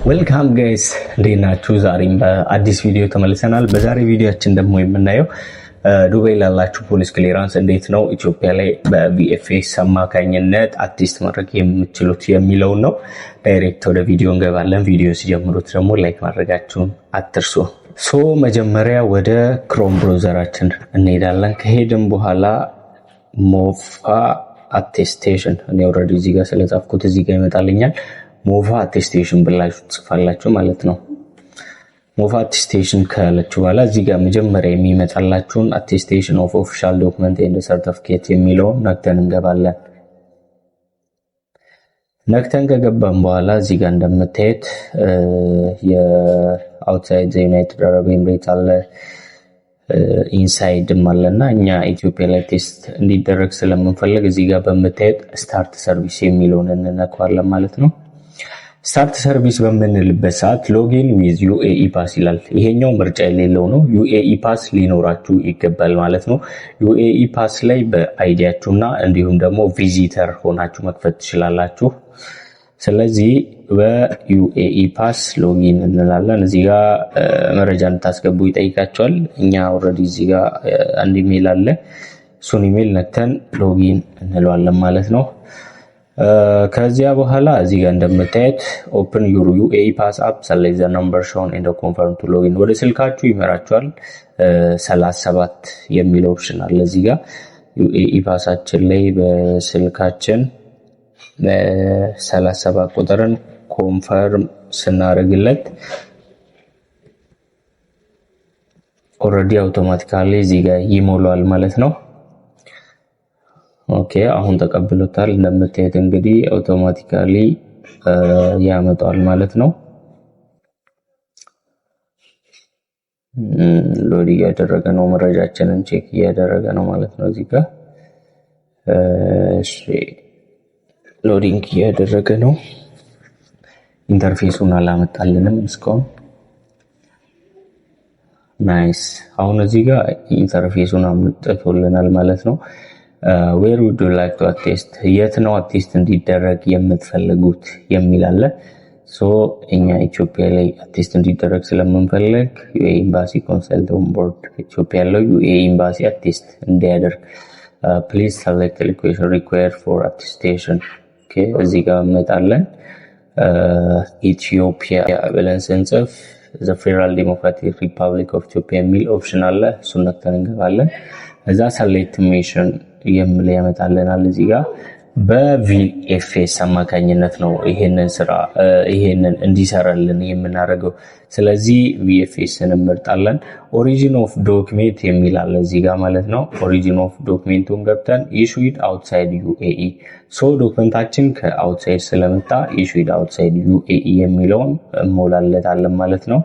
ዌልካም ጋይስ እንዴናችሁ? ዛሬም በአዲስ ቪዲዮ ተመልሰናል። በዛሬ ቪዲዮአችን ደግሞ የምናየው ዱባይ ላላችሁ ፖሊስ ክሊራንስ እንዴት ነው ኢትዮጵያ ላይ በቪኤፍኤስ አማካኝነት አርቲስት ማድረግ የምትችሉት የሚለውን ነው። ዳይሬክት ወደ ቪዲዮ እንገባለን። ቪዲዮ ሲጀምሩት ደግሞ ላይክ ማድረጋችሁን አትርሱ። መጀመሪያ ወደ ክሮም ብራውዘራችን እንሄዳለን። ከሄድን በኋላ ሞፋ አቴስቴሽን እኔ ኦልሬዲ እዚህ ጋር ስለጻፍኩት እዚህ ጋር ይመጣልኛል። ሞፋ አቴስቴሽን ብላችሁ ጽፋላችሁ ማለት ነው። ሞፋ አቴስቴሽን ካላችሁ በኋላ እዚህ ጋር መጀመሪያ የሚመጣላችሁን አቴስቴሽን ኦፍ ኦፊሻል ዶክመንት ኤንድ ሰርቲፊኬት የሚለውን ነክተን እንገባለን። ነክተን ከገባን በኋላ እዚህ ጋር እንደምታዩት የአውትሳይድ ዩናይትድ አረብ ኤምሬት አለ፣ ኢንሳይድም አለና እኛ ኢትዮጵያ ላይ ቴስት እንዲደረግ ስለምንፈልግ እዚህ ጋር በምታዩት ስታርት ሰርቪስ የሚለውን እንነካዋለን ማለት ነው። ስታርት ሰርቪስ በምንልበት ሰዓት ሎጊን ዊዝ ዩኤኢ ፓስ ይላል። ይሄኛው ምርጫ የሌለው ነው። ዩኤኢ ፓስ ሊኖራችሁ ይገባል ማለት ነው። ዩኤኢ ፓስ ላይ በአይዲያችሁና እንዲሁም ደግሞ ቪዚተር ሆናችሁ መክፈት ትችላላችሁ። ስለዚህ በዩኤኢ ፓስ ሎጊን እንላለን። እዚህ ጋር መረጃ እንድታስገቡ ይጠይቃቸዋል። እኛ ኦልሬዲ እዚህ ጋር አንድ ኢሜል አለ። እሱን ኢሜል ነክተን ሎጊን እንለዋለን ማለት ነው። ከዚያ በኋላ እዚህ ጋር እንደምታዩት ኦፕን ዩር ዩኤኢ ፓስ አፕ ሰሌክት ዘ ነምበር ሾውን ኤንድ ኮንፈርም ቱ ሎጊን ወደ ስልካችሁ ይመራችኋል። 37 የሚለው ኦፕሽን አለ እዚህ ጋር ዩኤኢ ፓሳችን ላይ በስልካችን 37 ቁጥርን ኮንፈርም ስናደርግለት ኦልሬዲ አውቶማቲካሊ እዚህ ጋር ይሞላል ማለት ነው። ኦኬ አሁን ተቀብሎታል። እንደምታዩት እንግዲህ አውቶማቲካሊ ያመጣል ማለት ነው። ሎድ እያደረገ ነው፣ መረጃችንን ቼክ እያደረገ ነው ማለት ነው። እዚህ ጋር እሺ ሎዲንግ እያደረገ ነው። ኢንተርፌሱን አላመጣልንም እስካሁን። ናይስ። አሁን እዚህ ጋር ኢንተርፌሱን አምጥቶልናል ማለት ነው። where would you like to attest የት ነው አቴስት እንዲደረግ የምትፈልጉት የሚል አለ። እኛ ኢትዮጵያ ላይ አቴስት እንዲደረግ ስለምንፈልግ ዩኤኢ ኤምባሲ ኮንሰልት ኦን ቦርድ ኢትዮጵያ ያለው ዩኤኢ ኤምባሲ አቴስት እንዲያደርግ please select the location required for attestation። ኦኬ እዚህ ጋር እንመጣለን። ኢትዮጵያ ብለን ስንጽፍ the Federal Democratic Republic of Ethiopia የሚል ኦፕሽን አለ። እሱን ነክተን እንገባለን። እዛ select mission የሚል ያመጣልናል። እዚህ ጋር በቪኤፍኤስ አማካኝነት ነው ይሄንን እንዲሰራልን የምናደርገው። ስለዚህ ቪኤፍኤስን እንመርጣለን። ኦሪጂን ኦፍ ዶክሜንት የሚል አለ እዚህ ጋር ማለት ነው። ኦሪጂን ኦፍ ዶክሜንቱን ገብተን ኢሹድ አውትሳይድ ዩኤኢ ዶክመንታችን ከአውትሳይድ ስለመጣ ኢሹድ አውትሳይድ ዩኤኢ የሚለውን እንሞላለታለን ማለት ነው።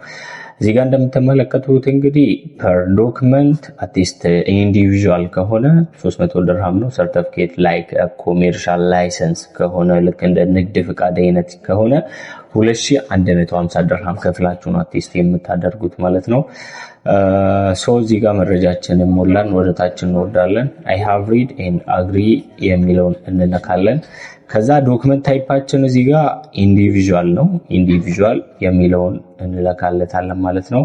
እዚህ ጋር እንደምትመለከቱት እንግዲህ ፐር ዶክመንት አቴስት ኢንዲቪዥዋል ከሆነ 300 ድርሃም ነው። ሰርቲፊኬት ላይክ ኮሜርሻል ላይሰንስ ከሆነ ልክ እንደ ንግድ ፍቃድ አይነት ከሆነ 2150 ድርሃም ከፍላችሁ ነው አቴስት የምታደርጉት ማለት ነው። እዚህ ጋር መረጃችንን ሞላን፣ ወደ ታች እንወርዳለን። አይ ሃቭ ሪድ ኤንድ አግሪ የሚለውን እንነካለን። ከዛ ዶክመንት ታይፓችን እዚህ ጋር ኢንዲቪዥዋል ነው። ኢንዲቪዥዋል የሚለውን እንለካለታለን ማለት ነው።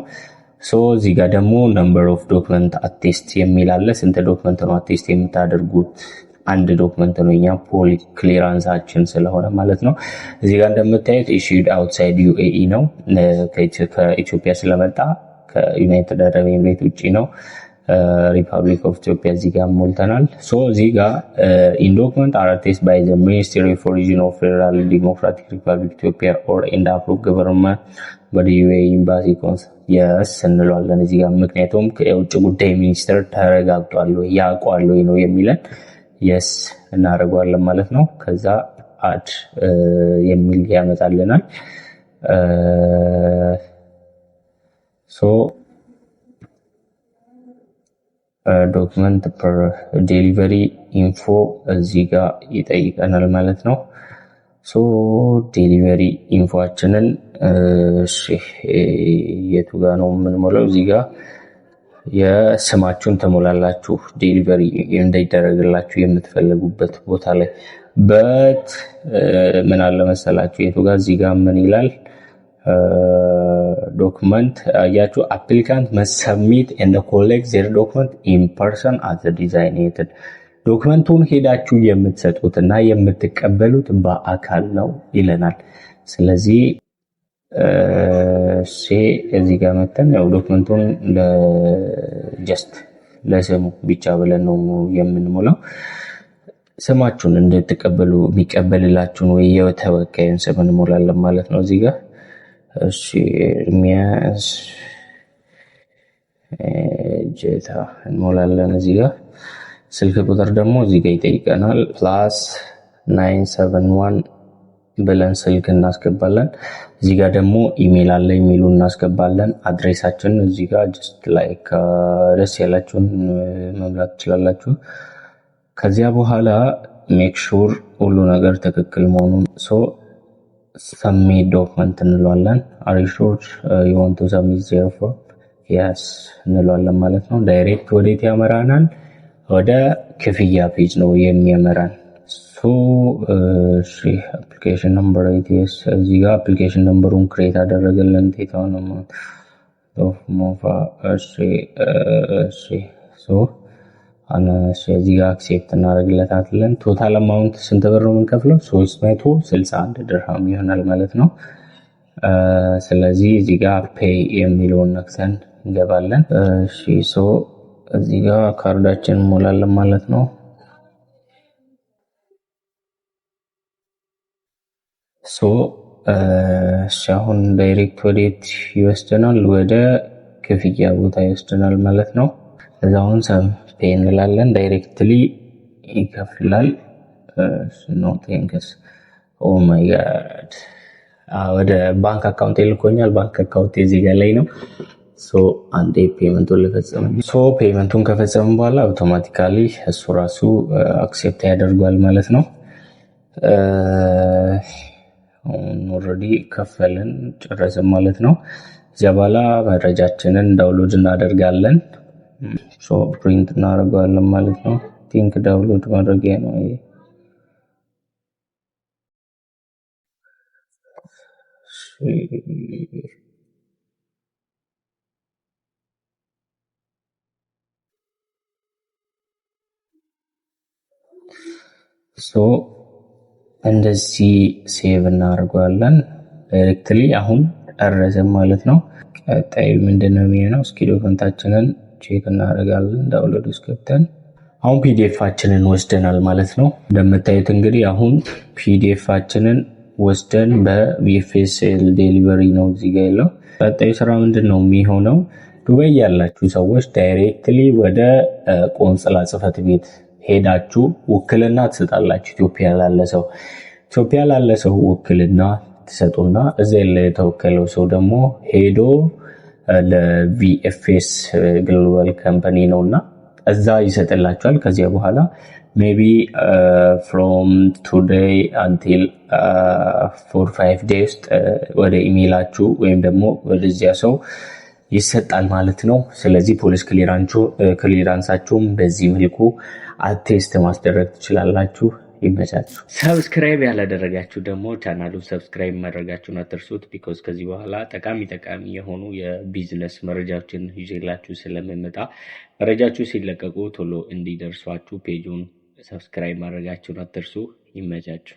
እዚህ ጋር ደግሞ ነምበር ኦፍ ዶክመንት አቴስት የሚል አለ። ስንት ዶክመንት ነው አቴስት የምታደርጉት? አንድ ዶክመንት ነው፣ እኛ ፖሊ ክሊራንሳችን ስለሆነ ማለት ነው። እዚህ ጋር እንደምታዩት ኢሹድ አውትሳይድ ዩኤኢ ነው። ከኢትዮጵያ ስለመጣ ከዩናይትድ አረብ ኤምሬት ውጪ ነው። ሪፐብሊክ ኦፍ ኢትዮጵያ እዚህ ጋር ሞልተናል። እዚህ ጋር ኢን ዶክመንት አር አቴስት ባይ ዘ ሚኒስትሪ ኦፍ ኦሪጂን ኦፍ ፌደራል ዲሞክራቲክ ሪፐብሊክ ኢትዮጵያ ኦር ኤንድ አፕሩቭ ገቨርንመንት ወደ ዩኤኢ ኤምባሲ ኮንስ የስ እንለዋለን እዚህ ጋር። ምክንያቱም የውጭ ጉዳይ ሚኒስትር ተረጋግጧል ወይ ያውቋል ወይ ነው የሚለን። የስ እናደርገዋለን ማለት ነው። ከዛ አድ የሚል ያመጣልናል። ዶክመንት ፐር ዴሊቨሪ ኢንፎ እዚህ ጋር ይጠይቀናል ማለት ነው። ዴሊቨሪ ኢንፎአችንን የቱ ጋር ነው የምንሞላው? እዚህ ጋር የስማችሁን ተሞላላችሁ ዴሊቨሪ እንዳይደረግላችሁ የምትፈልጉበት ቦታ ላይ በት ምን አለ መሰላችሁ የቱ ጋር እዚህ ጋር ምን ይላል ዶክመንት አያችሁ applicant must submit and collect their document in person as designated ዶክመንቱን ሄዳችሁ የምትሰጡትና የምትቀበሉት በአካል ነው ይለናል። ስለዚህ እዚህ ጋር መተን ያው ዶክመንቱን ጀስት ለስሙ ብቻ ብለን ነው የምንሞላው። ስማችሁን እንድትቀበሉ የሚቀበልላችሁን ወይ የተወካዩን ስም እንሞላለን ማለት ነው እዚህ ጋር። እሺ ኤርሚያስ ጄታ እንሞላለን እዚህ ጋር። ስልክ ቁጥር ደግሞ እዚህ ጋር ይጠይቀናል +971 ብለን ስልክ እናስገባለን። እዚህ ጋር ደግሞ ኢሜል አለ ኢሜሉ እናስገባለን። አድሬሳችን እዚህ ጋር ጀስት ላይክ ደስ ያላችሁን መምራት ትችላላችሁ። ከዚያ በኋላ ሜክ ሹር ሁሉ ነገር ትክክል መሆኑን ሰብሚት ዶክመንት እንለዋለን። አር ዩ ሹር ዩ ዋንት ቱ ሰብሚት ዜርፎር የስ እንለዋለን ማለት ነው። ዳይሬክት ወዴት ያመራናል? ወደ ክፍያ ፔጅ ነው የሚያመራን። አፕሊኬሽን ነምበር ኢቲኤስ እዚህ ጋር አፕሊኬሽን ነምበሩን ክሬት አደረገልን ቴታው ነው ሞፋ እዚህ ጋር አክሴፕት እናደርግለታለን። ቶታል አማውንት ስንት ብር ነው የምንከፍለው? 361 ድርሃም ይሆናል ማለት ነው። ስለዚህ እዚህ ጋር ፔይ የሚለውን ነክተን እንገባለን። እዚህ ጋር ካርዳችን እንሞላለን ማለት ነው። አሁን ዳይሬክት ወዴት ይወስደናል? ወደ ክፍያ ቦታ ይወስደናል ማለት ነው። እዛውን ፔይ እንላለን። ዳይሬክትሊ ይከፍላል። ኖ ቴንክስ ኦ ማይ ጋድ ወደ ባንክ አካውንት ይልኮኛል። ባንክ አካውንት እዚህ ጋር ላይ ነው። አንዴ ፔመንቱን ልፈጽም። ፔመንቱን ከፈጸምን በኋላ አውቶማቲካሊ እሱ ራሱ አክሴፕት ያደርጓል ማለት ነው። ኦልሬዲ ከፈልን ጨረስን ማለት ነው። እዚያ በኋላ መረጃችንን ዳውንሎድ እናደርጋለን። ፕሪንት እናደርገዋለን ማለት ነው። ቲንክ ዳውንሎድ ማድረጊያ ነው ይሄ። እንደዚህ ሴቭ እናደርገዋለን። ዳይሬክትሊ አሁን ጨረስን ማለት ነው። ቀጣይ ምንድነው የሚሆነው? እስኪ ዶክመንታችንን ቼክ እናደርጋለን። ዳውንሎድ ውስጥ ገብተን አሁን ፒዲኤፋችንን ወስደናል ማለት ነው። እንደምታዩት እንግዲህ አሁን ፒዲኤፋችንን ወስደን በቪኤፍኤስኤል ዴሊቨሪ ነው እዚህ ጋር ያለው። ቀጣዩ ስራ ምንድነው የሚሆነው? ዱባይ ያላችሁ ሰዎች ዳይሬክትሊ ወደ ቆንጽላ ጽህፈት ቤት ሄዳችሁ ውክልና ትሰጣላችሁ። ኢትዮጵያ ላለ ሰው ውክልና ትሰጡና እዚያ ላይ የተወከለው ሰው ደግሞ ሄዶ ለቪኤፍኤስ ግሎባል ካምፓኒ ነውና እዛ ይሰጥላችኋል። ከዚያ በኋላ ሜቢ ፍሮም ቱዴይ አንቲል 4-5 ዴይ ውስጥ ወደ ኢሜይላችሁ ወይም ደግሞ ወደዚያ ሰው ይሰጣል ማለት ነው። ስለዚህ ፖሊስ ክሊራንሳችሁም በዚህ መልኩ አቴስት ማስደረግ ትችላላችሁ። ይመቻችሁ። ሰብስክራይብ ያላደረጋችሁ ደግሞ ቻናሉን ሰብስክራይብ ማድረጋችሁን አትርሱት። ቢኮዝ ከዚህ በኋላ ጠቃሚ የሆኑ የቢዝነስ መረጃዎችን ይዤላችሁ ስለምመጣ መረጃችሁ ሲለቀቁ ቶሎ እንዲደርሷችሁ ፔጁን ሰብስክራይብ ማድረጋችሁን አትርሱ። ይመቻችሁ።